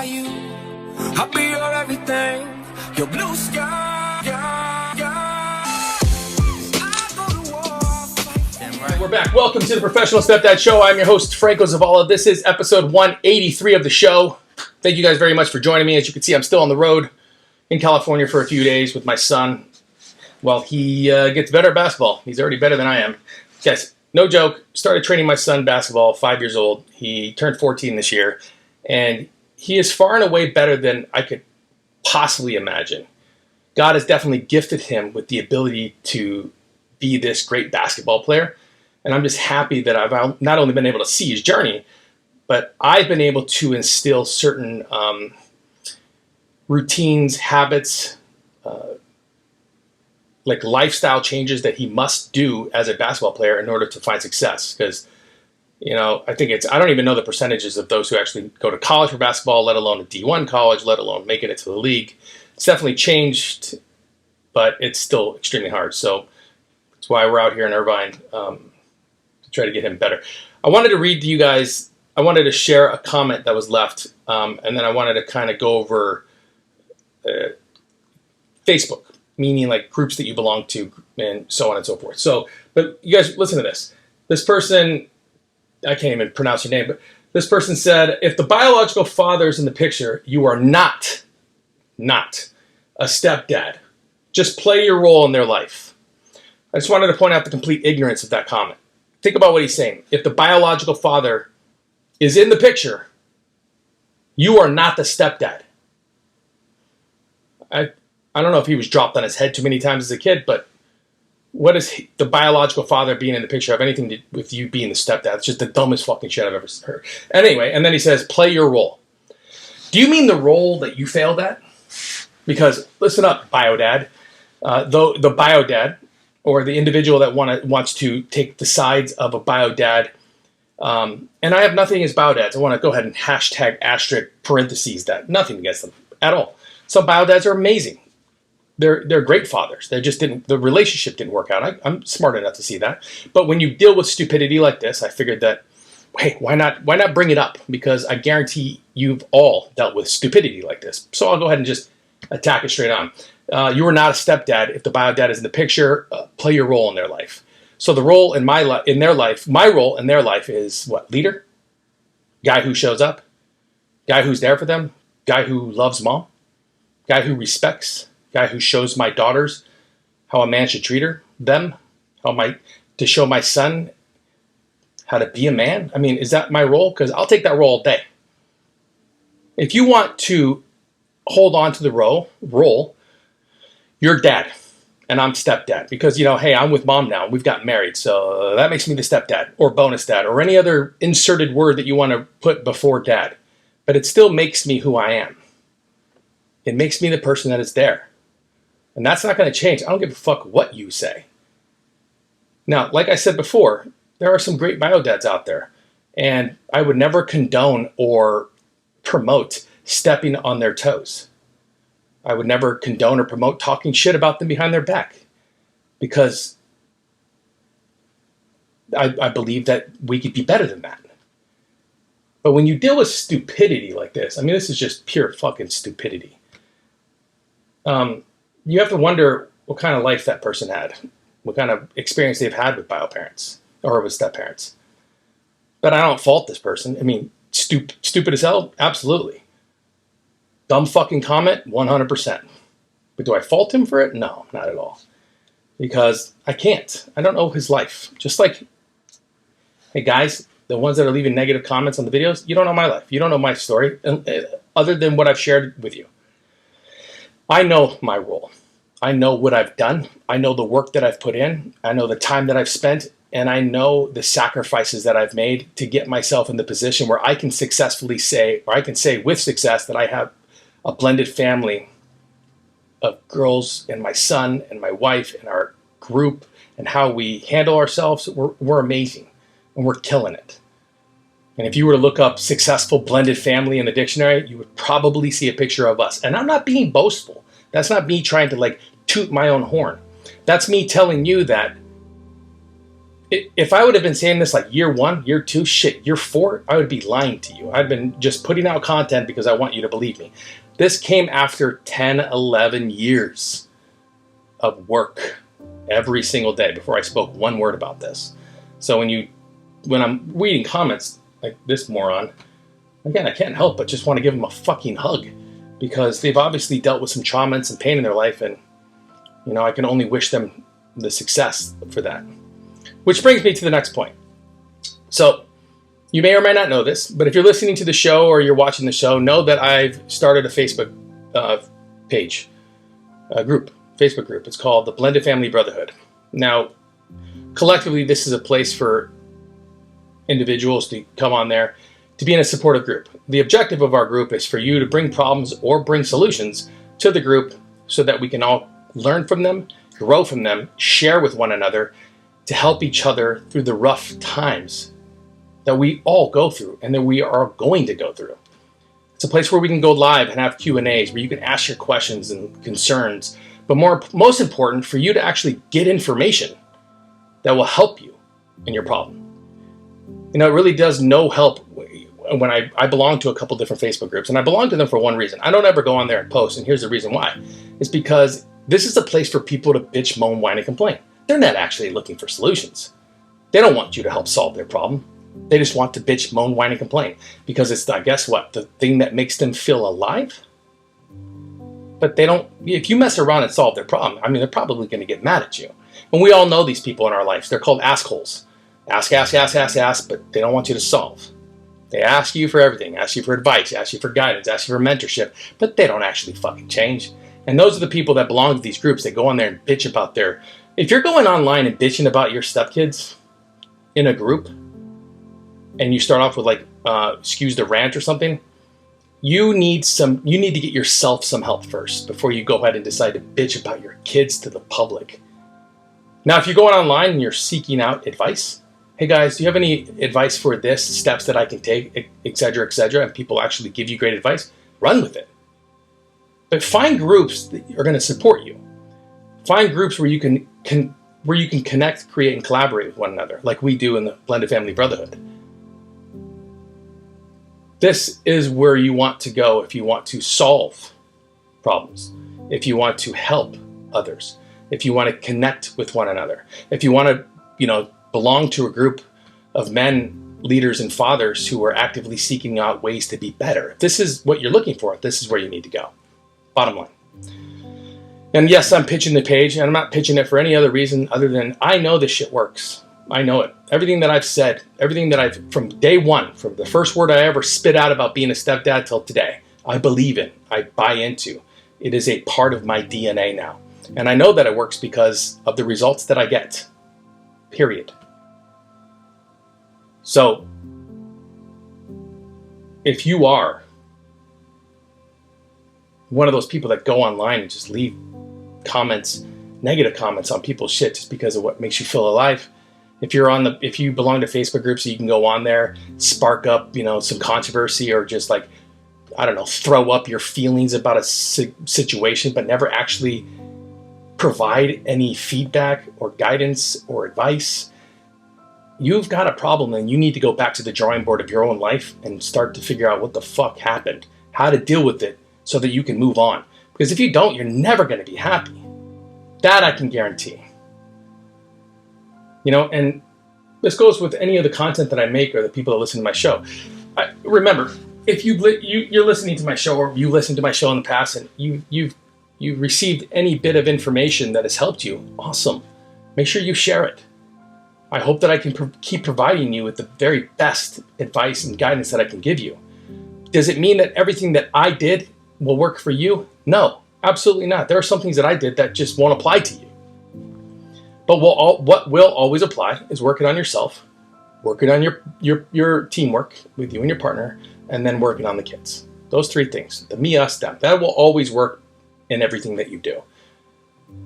by you. I'll be your everything, your blue sky. We're back. Welcome to the Professional Stepdad Show. I'm your host, Franco Zavala. This is episode 183 of the show. Thank you guys very much for joining me. As you can see, I'm still on the road in California for a few days with my son. Well, he gets better at basketball. He's already better than I am. Guys, no joke. Started training my son basketball, 5 years old. He turned 14 this year. And he is far and away better than I could possibly imagine. God has definitely gifted him with the ability to be this great basketball player. And I'm just happy that I've not only been able to see his journey, but I've been able to instill certain routines, habits, like lifestyle changes that he must do as a basketball player in order to find success. Because, you know, I don't even know the percentages of those who actually go to college for basketball, let alone a D1 college, let alone making it to the league. It's definitely changed, but it's still extremely hard. So that's why we're out here in Irvine. Try to get him better. I wanted to read to you guys, I wanted to share a comment that was left, and then I wanted to kind of go over Facebook, meaning like groups that you belong to and so on and so forth. So, but you guys listen to this. This person, I can't even pronounce your name, but this person said, if the biological father is in the picture, you are not a stepdad. Just play your role in their life. I just wanted to point out the complete ignorance of that comment. Think about what he's saying. If the biological father is in the picture, you are not the stepdad. I don't know if he was dropped on his head too many times as a kid, but what does the biological father being in the picture have anything to do with you being the stepdad? It's just the dumbest fucking shit I've ever heard. Anyway, and then he says, play your role. Do you mean the role that you failed at? Because listen up, biodad. The biodad, or the individual that wants to take the sides of a biodad. And I have nothing against biodads. I want to go ahead and hashtag asterisk parentheses that. Nothing against them at all. Some biodads are amazing. They're great fathers. The relationship didn't work out. I'm smart enough to see that. But when you deal with stupidity like this, I figured that, hey, why not bring it up? Because I guarantee you've all dealt with stupidity like this. So I'll go ahead and just attack it straight on. You are not a stepdad if the biodad is in the picture. Play your role in their life. So the role in my role in their life is what? Leader? Guy who shows up? Guy who's there for them? Guy who loves mom? Guy who respects? Guy who shows my daughters how a man should treat them? To show my son how to be a man? I mean, is that my role? Because I'll take that role all day. If you want to hold on to the role, you're dad, and I'm stepdad. Because, you know, hey, I'm with mom now. We've gotten married, so that makes me the stepdad, or bonus dad, or any other inserted word that you want to put before dad. But it still makes me who I am. It makes me the person that is there. And that's not going to change. I don't give a fuck what you say. Now, like I said before, there are some great biodads out there. And I would never condone or promote stepping on their toes. I would never condone or promote talking shit about them behind their back, because I believe that we could be better than that. But when you deal with stupidity like this, I mean, this is just pure fucking stupidity. You have to wonder what kind of life that person had, what kind of experience they've had with bio-parents or with step-parents. But I don't fault this person. I mean, stupid as hell? Absolutely. Dumb fucking comment? 100%. But do I fault him for it? No, not at all. Because I can't. I don't know his life. Just like, hey guys, the ones that are leaving negative comments on the videos, you don't know my life. You don't know my story, other than what I've shared with you. I know my role. I know what I've done. I know the work that I've put in. I know the time that I've spent. And I know the sacrifices that I've made to get myself in the position where I can successfully say, or I can say with success, that I have a blended family of girls and my son and my wife and our group, and how we handle ourselves. We're amazing, and we're killing it. And if you were to look up successful blended family in the dictionary, you would probably see a picture of us. And I'm not being boastful. That's not me trying to like toot my own horn. That's me telling you that if I would have been saying this like year 1, year 2, shit, year 4, I would be lying to you. I've been just putting out content because I want you to believe me. This came after 10, 11 years of work every single day before I spoke one word about this. So when I'm reading comments like this moron, again, I can't help but just want to give them a fucking hug, because they've obviously dealt with some trauma and some pain in their life, and I can only wish them the success for that. Which brings me to the next point. So you may or may not know this, but if you're listening to the show or you're watching the show, know that I've started a Facebook page, Facebook group. It's called the Blended Family Brotherhood. Now, collectively, this is a place for individuals to come on there to be in a supportive group. The objective of our group is for you to bring problems or bring solutions to the group so that we can all learn from them, grow from them, share with one another, to help each other through the rough times that we all go through and that we are going to go through. It's a place where we can go live and have Q&As, where you can ask your questions and concerns, but most important, for you to actually get information that will help you in your problem. It really does no help when I belong to a couple different Facebook groups, and I belong to them for one reason. I don't ever go on there and post, and here's the reason why. It's because this is a place for people to bitch, moan, whine, and complain. They're not actually looking for solutions. They don't want you to help solve their problem. They just want to bitch, moan, whine, and complain, because it's, guess what, the thing that makes them feel alive. But they don't. If you mess around and solve their problem, they're probably going to get mad at you. And we all know these people in our lives. They're called assholes. Ask, but they don't want you to solve. They ask you for everything, ask you for advice, ask you for guidance, ask you for mentorship, but they don't actually fucking change. And those are the people that belong to these groups. They go on there and bitch about if you're going online and bitching about your stepkids in a group, and you start off with excuse the rant or something, you need to get yourself some help first before you go ahead and decide to bitch about your kids to the public. Now, if you're going online and you're seeking out advice, hey guys, do you have any advice for this, steps that I can take, et cetera, and people actually give you great advice, run with it. But find groups that are going to support you. Find groups where you can connect, create, and collaborate with one another, like we do in the Blended Family Brotherhood. This is where you want to go if you want to solve problems, if you want to help others, if you want to connect with one another, if you want to, belong to a group of men, leaders, and fathers who are actively seeking out ways to be better. If this is what you're looking for, this is where you need to go. Bottom line. And yes, I'm pitching the page, and I'm not pitching it for any other reason other than I know this shit works. I know it. Everything that I've said, everything that I've, from day one, from the first word I ever spit out about being a stepdad till today, I believe in, I buy into. It is a part of my DNA now. And I know that it works because of the results that I get. Period. So, if you are one of those people that go online and just leave comments, negative comments on people's shit just because of what makes you feel alive, if you belong to Facebook groups, so you can go on there, spark up, some controversy, or just throw up your feelings about a situation, but never actually provide any feedback or guidance or advice, you've got a problem, and you need to go back to the drawing board of your own life and start to figure out what the fuck happened, how to deal with it so that you can move on. Because if you don't, you're never going to be happy. That I can guarantee. And this goes with any of the content that I make or the people that listen to my show. Remember, if you're listening to my show, or you listened to my show in the past, and you've received any bit of information that has helped you, awesome. Make sure you share it. I hope that I can keep providing you with the very best advice and guidance that I can give you. Does it mean that everything that I did will work for you? No, absolutely not. There are some things that I did that just won't apply to you. But what will always apply is working on yourself, working on your teamwork with you and your partner, and then working on the kids. Those three things, the me, us, them, that will always work in everything that you do.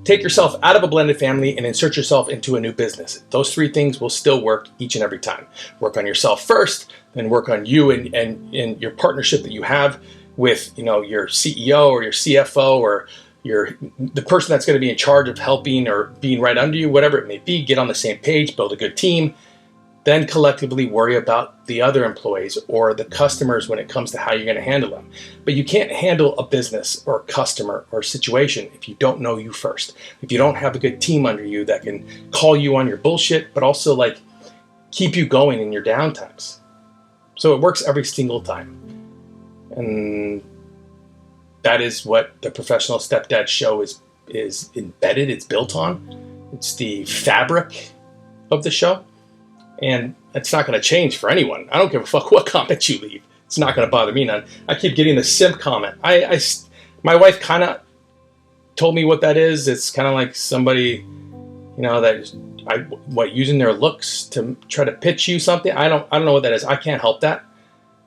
Take yourself out of a blended family and insert yourself into a new business. Those three things will still work each and every time. Work on yourself first, then work on you and your partnership that you have with your CEO or your CFO or the person that's going to be in charge of helping or being right under you, whatever it may be, get on the same page, build a good team, then collectively worry about the other employees or the customers when it comes to how you're going to handle them. But you can't handle a business or a customer or a situation if you don't know you first. If you don't have a good team under you that can call you on your bullshit, but also like keep you going in your downtimes. So it works every single time. And that is what the Professional Stepdad Show is embedded, it's built on. It's the fabric of the show. And it's not going to change for anyone. I don't give a fuck what comment you leave. It's not going to bother me none. I keep getting the simp comment. My wife kind of told me what that is. It's kind of like somebody, using their looks to try to pitch you something. I don't know what that is. I can't help that.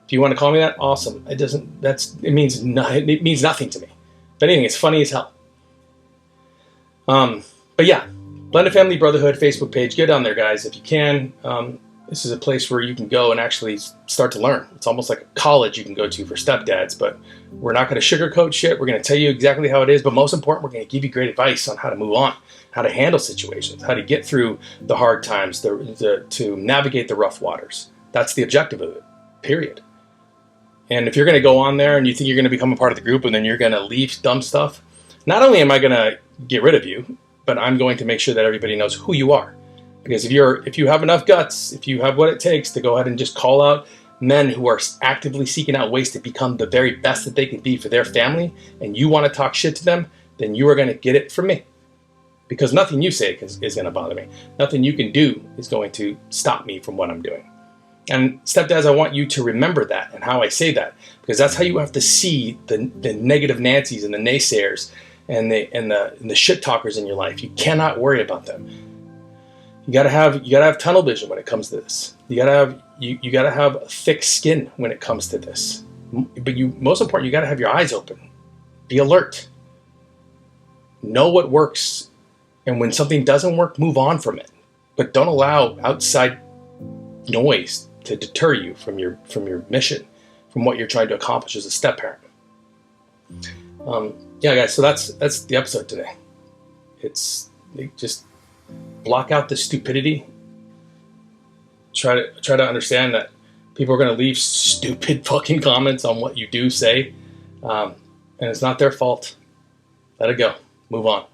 If you want to call me that, awesome. It means nothing to me. If anything, it's funny as hell. But yeah. Blended Family Brotherhood Facebook page. Get on there, guys, if you can. This is a place where you can go and actually start to learn. It's almost like a college you can go to for stepdads, but we're not going to sugarcoat shit. We're going to tell you exactly how it is, but most important, we're going to give you great advice on how to move on, how to handle situations, how to get through the hard times, to navigate the rough waters. That's the objective of it, period. And if you're going to go on there and you think you're going to become a part of the group and then you're going to leave dumb stuff, not only am I going to get rid of you, but I'm going to make sure that everybody knows who you are. Because if you have enough guts, if you have what it takes to go ahead and just call out men who are actively seeking out ways to become the very best that they can be for their family, and you want to talk shit to them, then you are going to get it from me. Because nothing you say is going to bother me. Nothing you can do is going to stop me from what I'm doing. And stepdads, I want you to remember that and how I say that. Because that's how you have to see the negative Nancys and the naysayers and the shit talkers in your life. You cannot worry about them. You gotta have tunnel vision when it comes to this. You gotta have thick skin when it comes to this. But most important, you gotta have your eyes open. Be alert. Know what works, and when something doesn't work, move on from it. But don't allow outside noise to deter you from your mission, from what you're trying to accomplish as a step parent. Yeah, guys, so that's the episode today. Just block out the stupidity. Try to understand that people are going to leave stupid fucking comments on what you do say, and it's not their fault. Let it go. Move on.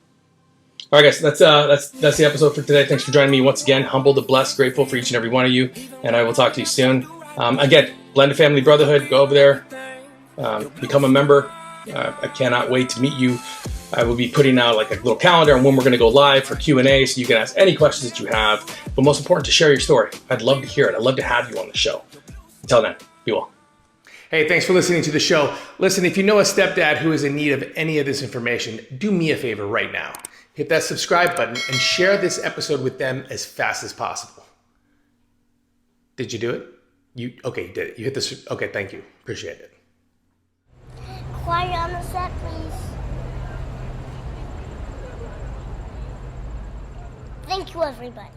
All right, guys, that's the episode for today. Thanks for joining me once again. Humbled and blessed, grateful for each and every one of you, and I will talk to you soon. Again, Blended Family Brotherhood. Go over there, become a member. I cannot wait to meet you. I will be putting out like a little calendar on when we're going to go live for Q&A, so you can ask any questions that you have. But most important, to share your story. I'd love to hear it. I'd love to have you on the show. Until then, be well. Hey, thanks for listening to the show. Listen, if you know a stepdad who is in need of any of this information, do me a favor right now. Hit that subscribe button and share this episode with them as fast as possible. Did you do it? Okay, you did it. You hit this. Okay, thank you. Appreciate it. Quiet on the set, please. Thank you, everybody.